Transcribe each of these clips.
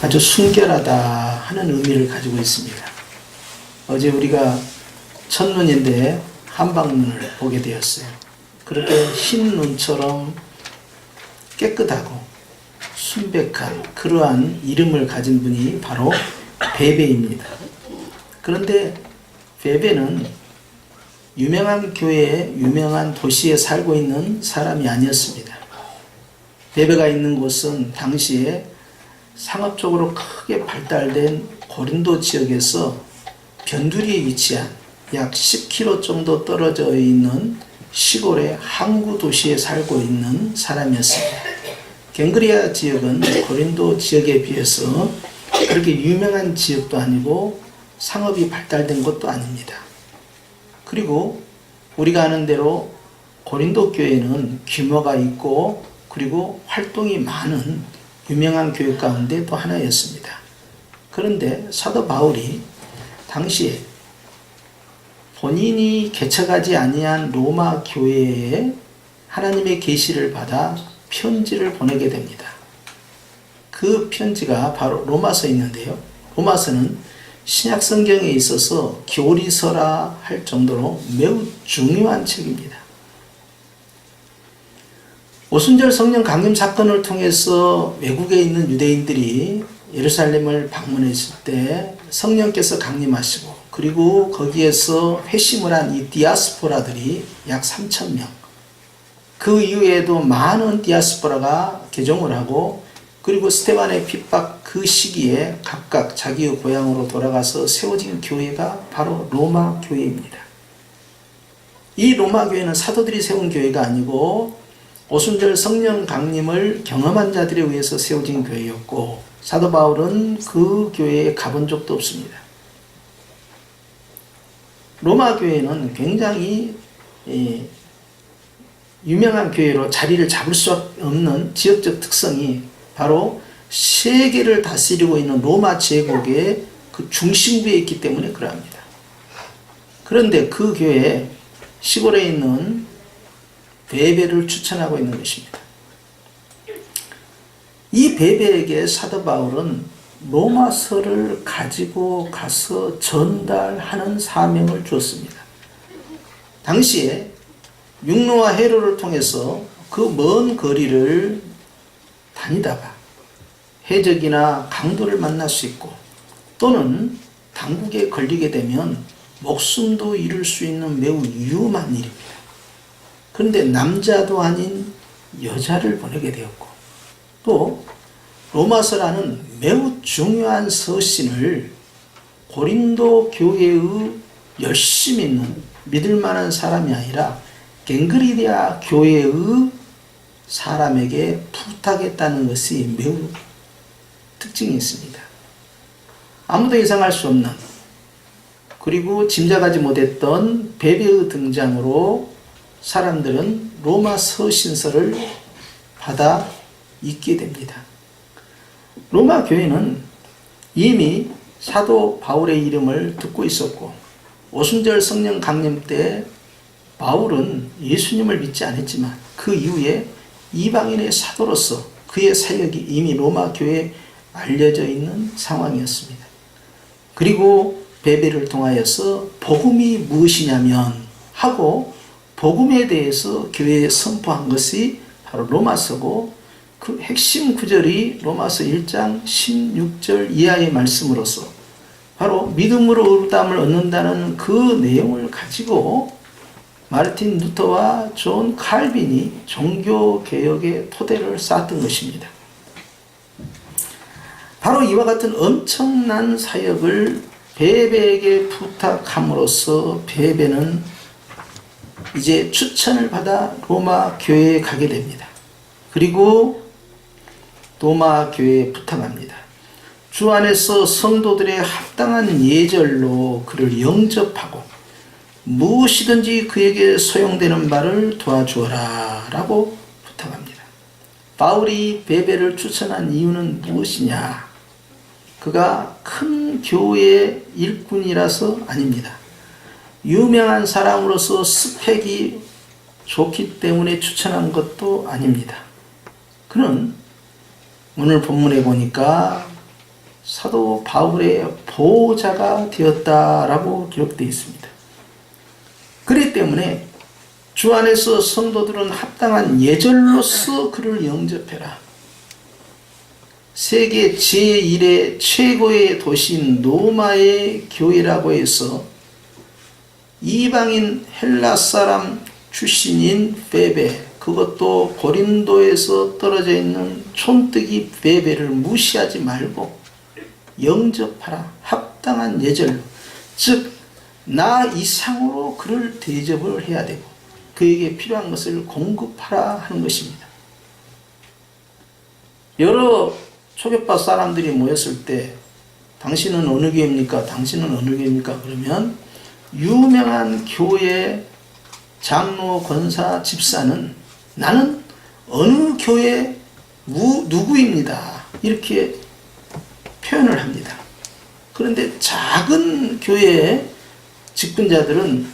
아주 순결하다 하는 의미를 가지고 있습니다. 어제 우리가 첫눈인데 한방눈을 보게 되었어요. 그렇게 흰 눈처럼 깨끗하고 순백한 그러한 이름을 가진 분이 바로 베베입니다. 그런데 베베는 유명한 교회, 유명한 도시에 살고 있는 사람이 아니었습니다. 베베가 있는 곳은 당시에 상업적으로 크게 발달된 고린도 지역에서 변두리에 위치한 약 10km 정도 떨어져 있는 시골의 항구 도시에 살고 있는 사람이었습니다. 갱그리아 지역은 고린도 지역에 비해서 그렇게 유명한 지역도 아니고 상업이 발달된 것도 아닙니다. 그리고 우리가 아는 대로 고린도 교회는 규모가 있고 그리고 활동이 많은 유명한 교회 가운데 또 하나였습니다. 그런데 사도 바울이 당시에 본인이 개척하지 아니한 로마 교회에 하나님의 계시를 받아 편지를 보내게 됩니다. 그 편지가 바로 로마서인데요. 로마서는 신약 성경에 있어서 교리서라 할 정도로 매우 중요한 책입니다. 오순절 성령 강림 사건을 통해서 외국에 있는 유대인들이 예루살렘을 방문했을 때 성령께서 강림하시고 그리고 거기에서 회심을 한 이 디아스포라들이 약 3,000명, 그 이후에도 많은 디아스포라가 개종을 하고 그리고 스데반의 핍박 그 시기에 각각 자기의 고향으로 돌아가서 세워진 교회가 바로 로마 교회입니다. 이 로마 교회는 사도들이 세운 교회가 아니고 오순절 성령 강림을 경험한 자들에 의해서 세워진 교회였고 사도 바울은 그 교회에 가본 적도 없습니다. 로마 교회는 굉장히 유명한 교회로 자리를 잡을 수 없는 지역적 특성이 바로 세계를 다스리고 있는 로마 제국의 그 중심부에 있기 때문에 그러합니다. 그런데 그 교회에 시골에 있는 베베를 추천하고 있는 것입니다. 이 베베에게 사도 바울은 로마서를 가지고 가서 전달하는 사명을 주었습니다. 당시에 육로와 해로를 통해서 그 먼 거리를 다니다가 해적이나 강도를 만날 수 있고 또는 당국에 걸리게 되면 목숨도 잃을 수 있는 매우 위험한 일입니다. 그런데 남자도 아닌 여자를 보내게 되었고 또 로마서라는 매우 중요한 서신을 고린도 교회의 열심히 있는 믿을 만한 사람이 아니라 갱그리아 교회의 사람에게 부탁했다는 것이 매우 특징이 있습니다. 아무도 예상할 수 없는 그리고 짐작하지 못했던 베베의 등장으로 사람들은 로마 서신서를 받아 읽게 됩니다. 로마 교회는 이미 사도 바울의 이름을 듣고 있었고 오순절 성령 강림 때 바울은 예수님을 믿지 않았지만 그 이후에 이방인의 사도로서 그의 사역이 이미 로마 교회에 알려져 있는 상황이었습니다. 그리고 베베를 통하여서 복음이 무엇이냐면 하고 복음에 대해서 교회에 선포한 것이 바로 로마서고 그 핵심 구절이 로마서 1장 16절 이하의 말씀으로서 바로 믿음으로 의롭다함을 얻는다는 그 내용을 가지고 마르틴 루터와 존 칼빈이 종교개혁의 토대를 쌓았던 것입니다. 바로 이와 같은 엄청난 사역을 베베에게 부탁함으로써 베베는 이제 추천을 받아 로마 교회에 가게 됩니다. 그리고 로마 교회에 부탁합니다. 주 안에서 성도들의 합당한 예절로 그를 영접하고 무엇이든지 그에게 소용되는 바를 도와주어라 라고 부탁합니다. 바울이 베베를 추천한 이유는 무엇이냐? 그가 큰 교회 일꾼이라서 아닙니다. 유명한 사람으로서 스펙이 좋기 때문에 추천한 것도 아닙니다. 그는 오늘 본문에 보니까 사도 바울의 보호자가 되었다라고 기록되어 있습니다. 그렇기 때문에 주 안에서 성도들은 합당한 예절로서 그를 영접해라. 세계 제1의 최고의 도시인 로마의 교회라고 해서 이방인 헬라 사람 출신인 베베, 그것도 고린도에서 떨어져 있는 촌뜨기 베베를 무시하지 말고 영접하라. 합당한 예절로, 즉 나 이상으로 그를 대접을 해야 되고 그에게 필요한 것을 공급하라 하는 것입니다. 여러 초교파 사람들이 모였을 때 당신은 어느 교회입니까? 당신은 어느 교회입니까? 그러면 유명한 교회 장로, 권사, 집사는 나는 어느 교회 누구입니다. 이렇게 표현을 합니다. 그런데 작은 교회의 직분자들은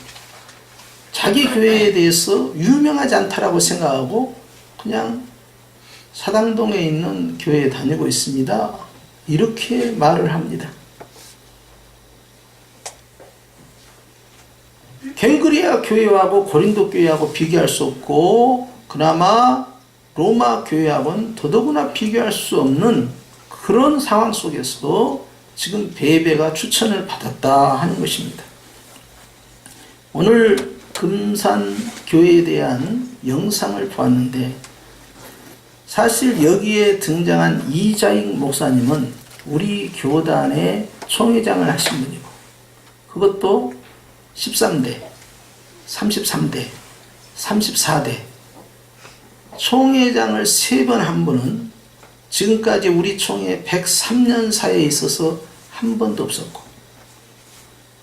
자기 교회에 대해서 유명하지 않다라고 생각하고 그냥 사당동에 있는 교회에 다니고 있습니다. 이렇게 말을 합니다. 갱그리아 교회하고 고린도 교회하고 비교할 수 없고 그나마 로마 교회하고는 더더구나 비교할 수 없는 그런 상황 속에서도 지금 베베가 추천을 받았다 하는 것입니다. 오늘 금산교회에 대한 영상을 보았는데 사실 여기에 등장한 이자익 목사님은 우리 교단의 총회장을 하신 분이고 그것도 13대, 33대, 34대 총회장을 3번 한 분은 지금까지 우리 총회 103년 사이에 있어서 한 번도 없었고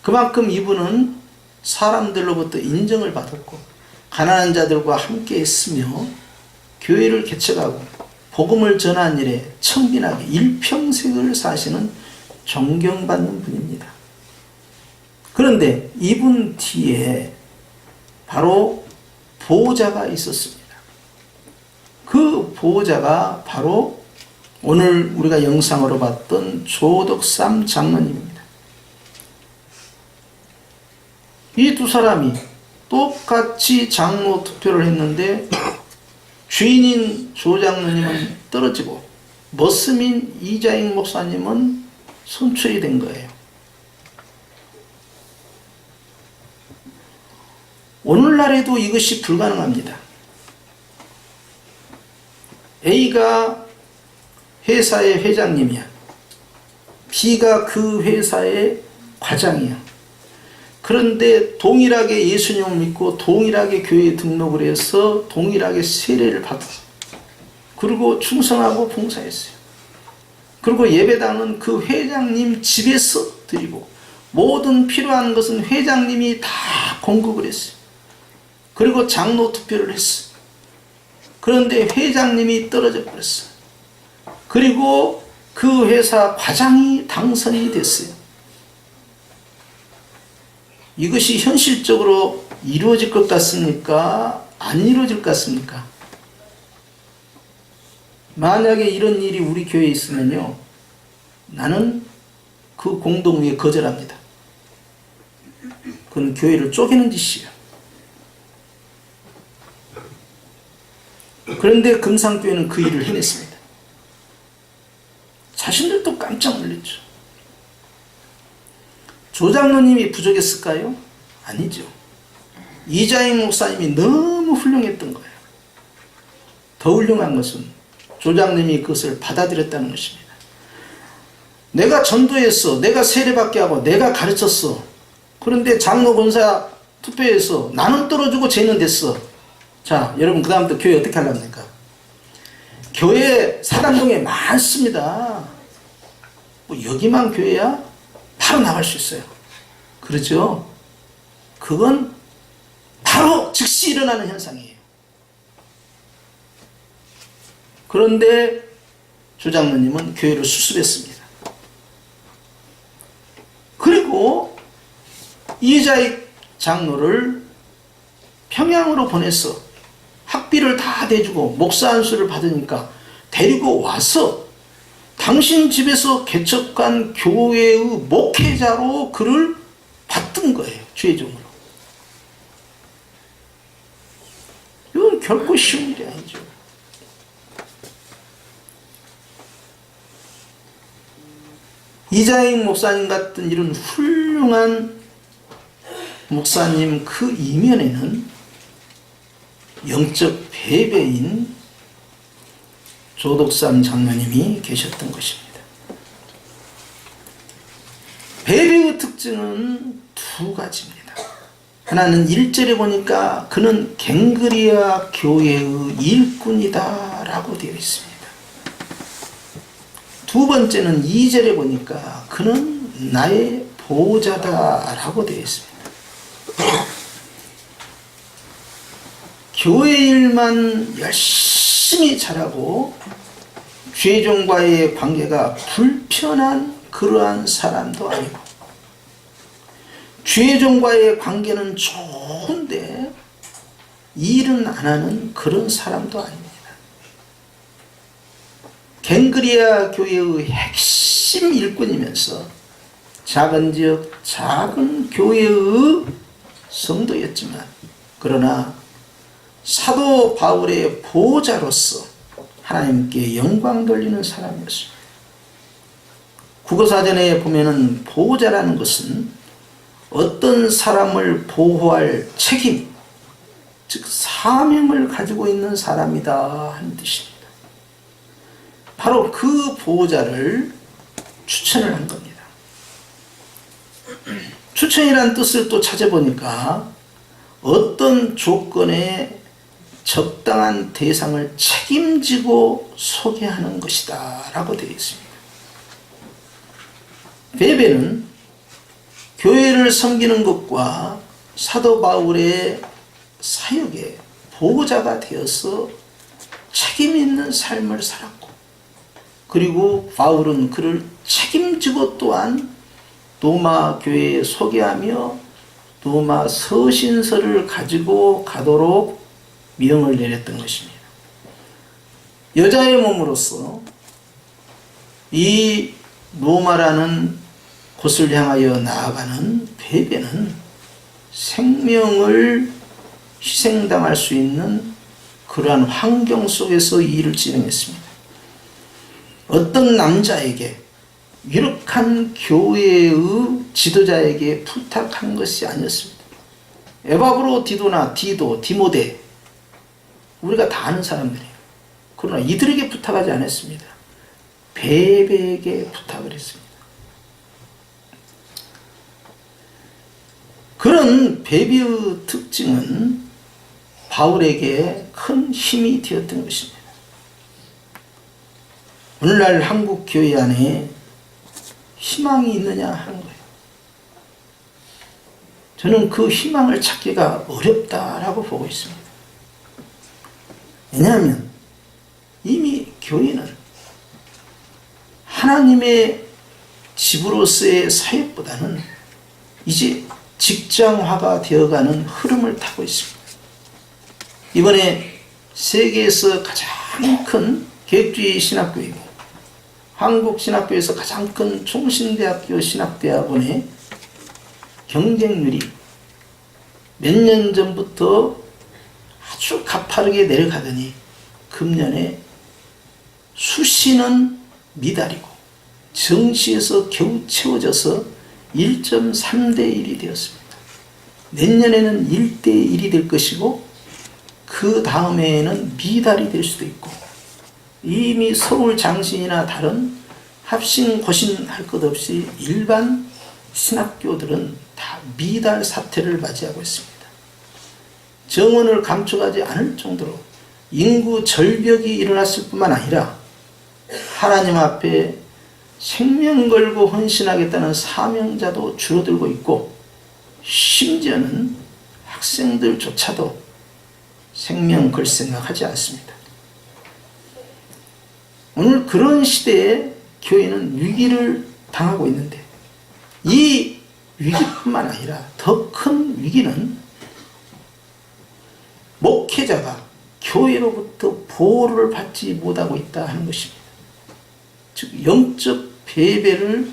그만큼 이분은 사람들로부터 인정을 받았고 가난한 자들과 함께 했으며 교회를 개척하고 복음을 전하는 일에 청빈하게 일평생을 사시는 존경받는 분입니다. 그런데 이분 뒤에 바로 보호자가 있었습니다. 그 보호자가 바로 오늘 우리가 영상으로 봤던 조덕삼 장로님입니다. 이 두 사람이 똑같이 장로 투표를 했는데 주인인 조 장로님은 떨어지고 머슴인 이자익 목사님은 선출이 된 거예요. 오늘날에도 이것이 불가능합니다. A가 회사의 회장님이야. B가 그 회사의 과장이야. 그런데 동일하게 예수님을 믿고 동일하게 교회에 등록을 해서 동일하게 세례를 받고 그리고 충성하고 봉사했어요. 그리고 예배당은 그 회장님 집에서 드리고 모든 필요한 것은 회장님이 다 공급을 했어요. 그리고 장로 투표를 했어요. 그런데 회장님이 떨어져 버렸어요. 그리고 그 회사 과장이 당선이 됐어요. 이것이 현실적으로 이루어질 것 같습니까? 안 이루어질 것 같습니까? 만약에 이런 일이 우리 교회에 있으면요, 나는 그 공동회에 거절합니다. 그건 교회를 쪼개는 짓이에요. 그런데 금산교회는 그 일을 해냈습니다. 자신들도 깜짝 놀랐죠. 조장로님이 부족했을까요? 아니죠. 이자익 목사님이 너무 훌륭했던 거예요. 더 훌륭한 것은 조장님이 그것을 받아들였다는 것입니다. 내가 전도했어. 내가 세례받게 하고 내가 가르쳤어. 그런데 장로 권사 투표해서 나는 떨어지고 쟤는 됐어. 자, 여러분 그 다음부터 교회 어떻게 하려합니까? 교회 사당동에 많습니다. 뭐 여기만 교회야? 바로 나갈 수 있어요. 그렇죠? 그건 바로 즉시 일어나는 현상이에요. 그런데 조장로님은 교회를 수습했습니다. 그리고 이자익 장로를 평양으로 보내서 학비를 다 대주고 목사 안수를 받으니까 데리고 와서 당신 집에서 개척한 교회의 목회자로 그를 받든 거예요. 최종으로. 이건 결코 쉬운 일이 아니죠. 이자익 목사님 같은 이런 훌륭한 목사님 그 이면에는 영적 배배인 조덕삼 장로님이 계셨던 것입니다. 배배의 특징은 두 가지입니다. 하나는 1절에 보니까 그는 갱그리아 교회의 일꾼이다 라고 되어 있습니다. 두 번째는 2절에 보니까 그는 나의 보호자다 라고 되어 있습니다. 교회 일만 열심히 잘하고 죄종과의 관계가 불편한 그러한 사람도 아니고, 죄종과의 관계는 좋은데 일은 안 하는 그런 사람도 아닙니다. 갱그리아 교회의 핵심 일꾼이면서 작은 지역 작은 교회의 성도였지만, 그러나 사도 바울의 보호자로서 하나님께 영광 돌리는 사람이었습니다. 국어사전에 보면은 보호자라는 것은 어떤 사람을 보호할 책임, 즉 사명을 가지고 있는 사람이다 하는 뜻입니다. 바로 그 보호자를 추천을 한 겁니다. 추천이라는 뜻을 또 찾아보니까 어떤 조건에 적당한 대상을 책임지고 소개하는 것이다 라고 되어 있습니다. 베베는 교회를 섬기는 것과 사도 바울의 사역의 보호자가 되어서 책임 있는 삶을 살았고, 그리고 바울은 그를 책임지고 또한 로마 교회에 소개하며 로마 서신서를 가지고 가도록 명을 내렸던 것입니다. 여자의 몸으로서 이 로마라는 곳을 향하여 나아가는 베베는 생명을 희생당할 수 있는 그러한 환경 속에서 이 일을 진행했습니다. 어떤 남자에게, 유력한 교회의 지도자에게 부탁한 것이 아니었습니다. 에바브로디도나 디도, 디모데, 우리가 다 아는 사람들이에요. 그러나 이들에게 부탁하지 않았습니다. 베베에게 부탁을 했습니다. 그런 베베의 특징은 바울에게 큰 힘이 되었던 것입니다. 오늘날 한국 교회 안에 희망이 있느냐 하는 거예요. 저는 그 희망을 찾기가 어렵다라고 보고 있습니다. 왜냐하면 이미 교회는 하나님의 집으로서의 사역보다는 이제 직장화가 되어가는 흐름을 타고 있습니다. 이번에 세계에서 가장 큰 개혁주의 신학교이고 한국 신학교에서 가장 큰 총신대학교 신학대학원의 경쟁률이 몇 년 전부터 아주 가파르게 내려가더니 금년에 수시는 미달이고 정시에서 겨우 채워져서 1.3대 1이 되었습니다. 내년에는 1대 1이 될 것이고 그 다음에는 미달이 될 수도 있고, 이미 서울 장신이나 다른 합신 고신 할 것 없이 일반 신학교들은 다 미달 사태를 맞이하고 있습니다. 정원을 감춰가지 않을 정도로 인구 절벽이 일어났을 뿐만 아니라 하나님 앞에 생명 걸고 헌신하겠다는 사명자도 줄어들고 있고, 심지어는 학생들조차도 생명 걸 생각하지 않습니다. 오늘 그런 시대에 교회는 위기를 당하고 있는데, 이 위기뿐만 아니라 더 큰 위기는 목회자가 교회로부터 보호를 받지 못하고 있다 하는 것입니다. 즉 영적 배배를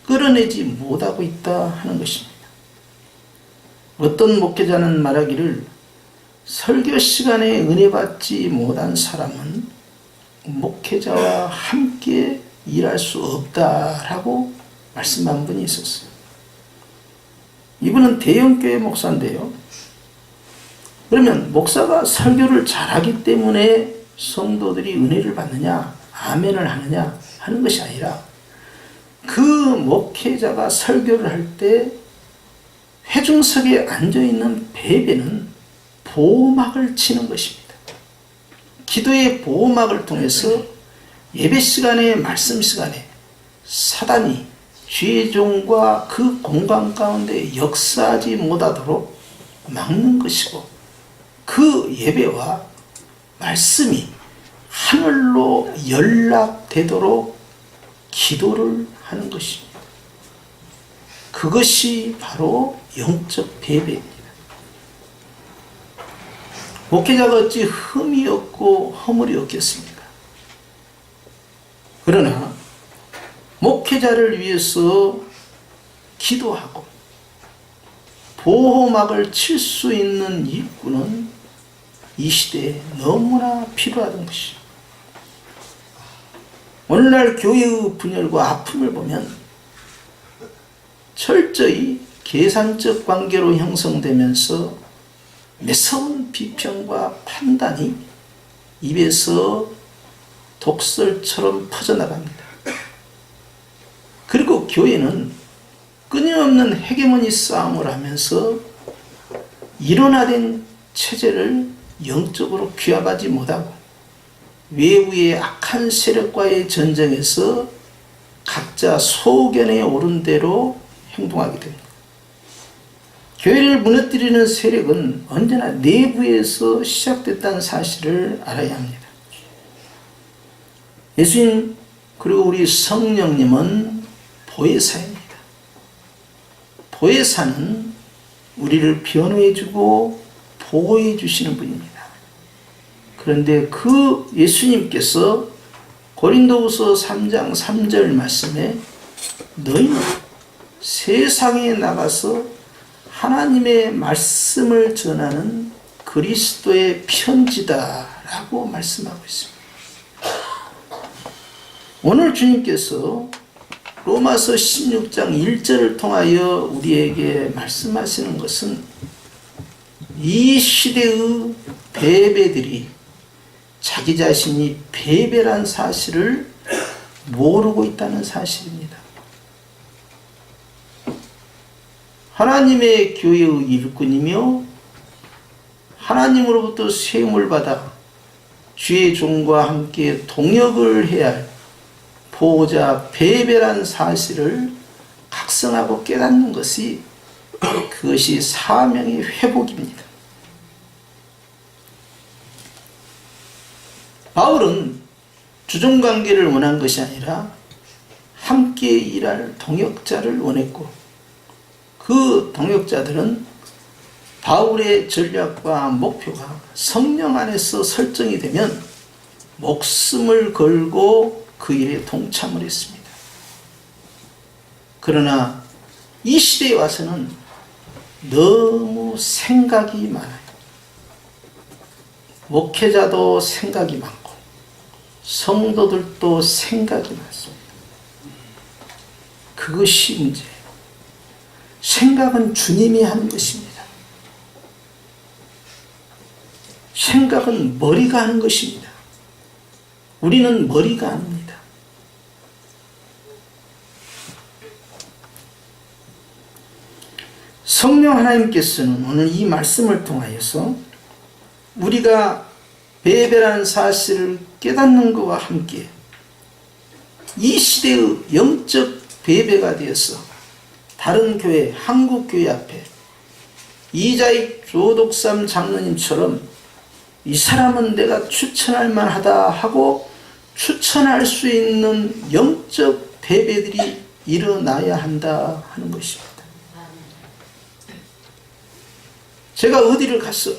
끌어내지 못하고 있다 하는 것입니다. 어떤 목회자는 말하기를 설교 시간에 은혜 받지 못한 사람은 목회자와 함께 일할 수 없다라고 말씀한 분이 있었어요. 이분은 대형교회 목사인데요. 그러면 목사가 설교를 잘하기 때문에 성도들이 은혜를 받느냐, 아멘을 하느냐 하는 것이 아니라 그 목회자가 설교를 할 때 회중석에 앉아있는 베베는 보호막을 치는 것입니다. 기도의 보호막을 통해서 예배 시간에, 말씀 시간에 사단이 주의 종과 그 공간 가운데 역사하지 못하도록 막는 것이고, 그 예배와 말씀이 하늘로 연락되도록 기도를 하는 것입니다. 그것이 바로 영적 배배입니다. 목회자가 어찌 흠이 없고 허물이 없겠습니까? 그러나 목회자를 위해서 기도하고 보호막을 칠 수 있는 일꾼은 이 시대에 너무나 필요하던 것이죠. 오늘날 교회의 분열과 아픔을 보면 철저히 계산적 관계로 형성되면서 매서운 비평과 판단이 입에서 독설처럼 퍼져나갑니다. 그리고 교회는 끊임없는 헤게모니 싸움을 하면서 일원화된 체제를 영적으로 귀합하지 못하고 외부의 악한 세력과의 전쟁에서 각자 소견에 오른 대로 행동하게 됩니다. 교회를 무너뜨리는 세력은 언제나 내부에서 시작됐다는 사실을 알아야 합니다. 예수님 그리고 우리 성령님은 보혜사입니다. 보혜사는 우리를 변호해주고 보호해 주시는 분입니다. 그런데 그 예수님께서 고린도후서 3장 3절 말씀에 너희는 세상에 나가서 하나님의 말씀을 전하는 그리스도의 편지다라고 말씀하고 있습니다. 오늘 주님께서 로마서 16장 1절을 통하여 우리에게 말씀하시는 것은 이 시대의 베베들이 자기 자신이 베베란 사실을 모르고 있다는 사실입니다. 하나님의 교회의 일꾼이며 하나님으로부터 세움을 받아 주의 종과 함께 동역을 해야 할 보호자 베베란 사실을 각성하고 깨닫는 것이 그것이 사명의 회복입니다. 바울은 주종관계를 원한 것이 아니라 함께 일할 동역자를 원했고, 그 동역자들은 바울의 전략과 목표가 성령 안에서 설정이 되면 목숨을 걸고 그 일에 동참을 했습니다. 그러나 이 시대에 와서는 너무 생각이 많아요. 목회자도 생각이 많고 성도들도 생각이 많습니다. 그것이 문제예요. 생각은 주님이 하는 것입니다. 생각은 머리가 하는 것입니다. 우리는 머리가 아닙니다. 성령 하나님께서는 오늘 이 말씀을 통하여서 우리가 베베라는 사실을 깨닫는 것과 함께 이 시대의 영적 베베가 되어서 다른 교회, 한국교회 앞에 이자익 조독삼 장로님처럼 이 사람은 내가 추천할 만하다 하고 추천할 수 있는 영적 베베들이 일어나야 한다 하는 것입니다. 제가 어디를 갔어?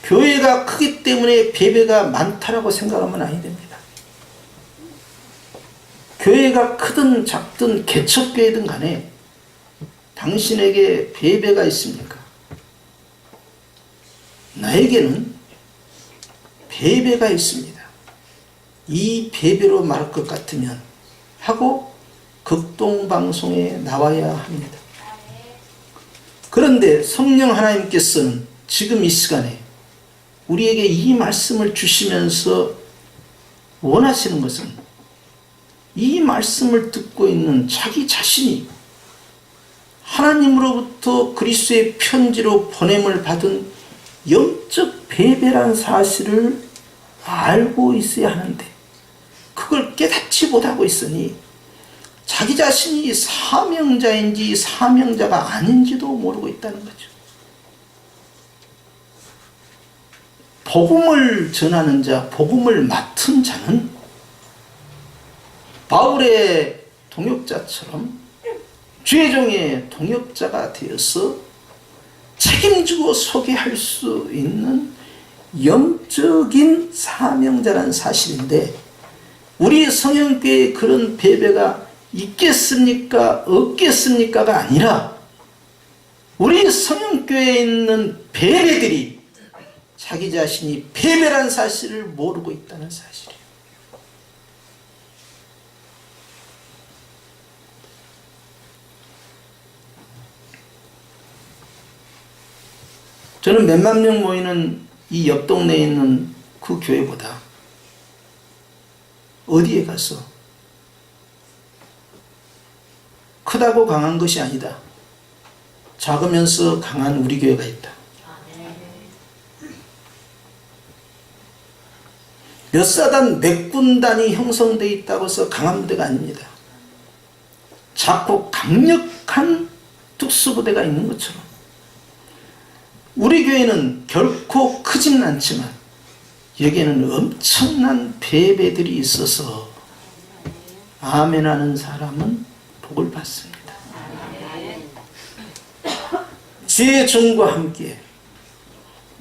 교회가 크기 때문에 베베가 많다라고 생각하면 아니 됩니다. 교회가 크든 작든 개척교회든 간에 당신에게 배배가 있습니까? 나에게는 배배가 있습니다. 이 배배로 말할 것 같으면 하고 극동방송에 나와야 합니다. 그런데 성령 하나님께서는 지금 이 시간에 우리에게 이 말씀을 주시면서 원하시는 것은 이 말씀을 듣고 있는 자기 자신이 하나님으로부터 그리스도의 편지로 보냄을 받은 영적 배배란 사실을 알고 있어야 하는데 그걸 깨닫지 못하고 있으니 자기 자신이 사명자인지 사명자가 아닌지도 모르고 있다는 거죠. 복음을 전하는 자, 복음을 맡은 자는 바울의 동역자처럼 죄종의 동역자가 되어서 책임지고 소개할 수 있는 영적인 사명자라는 사실인데 우리 성형교회에 그런 배배가 있겠습니까? 없겠습니까가 아니라 우리 성형교회에 있는 배배들이 자기 자신이 배배란 사실을 모르고 있다는 사실이에요. 저는 몇만 명 모이는 이 옆 동네에 있는 그 교회보다 어디에 가서 크다고 강한 것이 아니다. 작으면서 강한 우리 교회가 있다. 몇 사단 몇 군단이 형성되어 있다고 해서 강한 부대가 아닙니다. 작고 강력한 특수부대가 있는 것처럼 우리 교회는 결코 크지는 않지만 여기에는 엄청난 배배들이 있어서 아멘하는 사람은 복을 받습니다. 죄종과 함께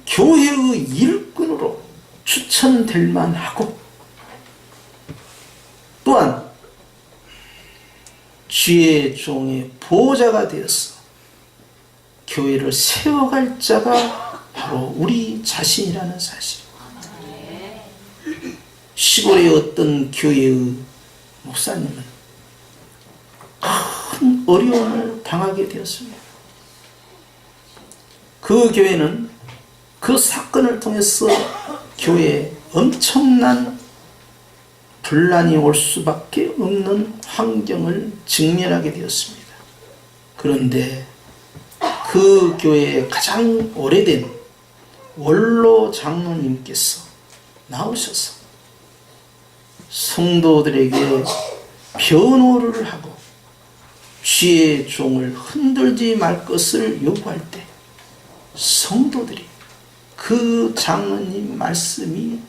교회의 일꾼으로 추천될 만하고 또한 죄종의 보호자가 되어서 교회를 세워갈 자가 바로 우리 자신이라는 사실. 시골의 어떤 교회의 목사님은 큰 어려움을 당하게 되었습니다. 그 교회는 그 사건을 통해서 교회에 엄청난 분란이 올 수밖에 없는 환경을 직면하게 되었습니다. 그런데 그 교회에 가장 오래된 원로 장로님께서 나오셔서 성도들에게 변호를 하고 죄의 종을 흔들지 말 것을 요구할 때 성도들이 그 장로님 말씀이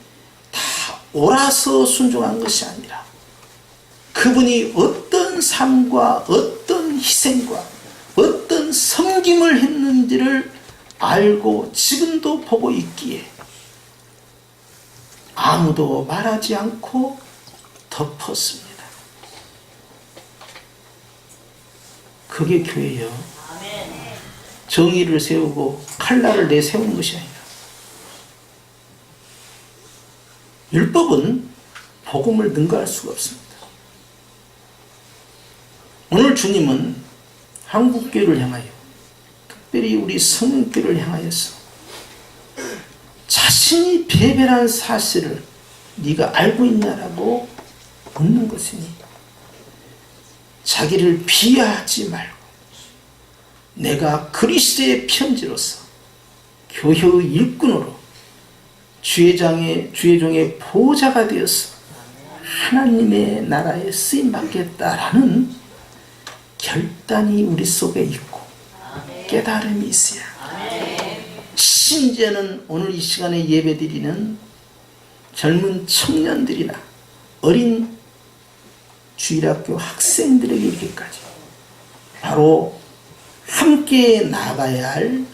다 옳아서 순종한 것이 아니라 그분이 어떤 삶과 어떤 희생과 어떤 섬김을 했는지를 알고 지금도 보고 있기에 아무도 말하지 않고 덮었습니다. 그게 교회예요. 정의를 세우고 칼날을 내세우는 것이 아니라 율법은 복음을 능가할 수가 없습니다. 오늘 주님은 한국교회를 향하여 특별히 우리 성령교회를 향하여서 자신이 배배라는 사실을 네가 알고 있냐라고 묻는 것이니 자기를 비하하지 말고 내가 그리스도의 편지로서 교회의 일꾼으로 주의종의 보호자가 되어서 하나님의 나라에 쓰임받겠다라는 결단이 우리 속에 있고 깨달음이 있어야 심지어는 오늘 이 시간에 예배드리는 젊은 청년들이나 어린 주일학교 학생들에게 이르기까지 바로 함께 나가야 할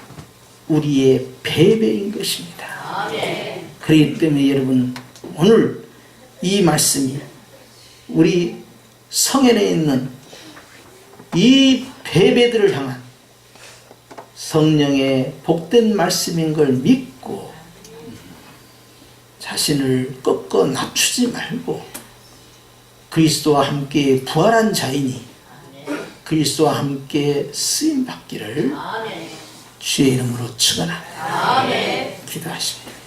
우리의 배배인 것입니다. 그렇기 때문에 여러분 오늘 이 말씀이 우리 성현에 있는 이 베베들을 향한 성령의 복된 말씀인 걸 믿고 자신을 꺾어 낮추지 말고 그리스도와 함께 부활한 자이니 그리스도와 함께 쓰임받기를 주의 이름으로 축원합니다. 기도하십니다.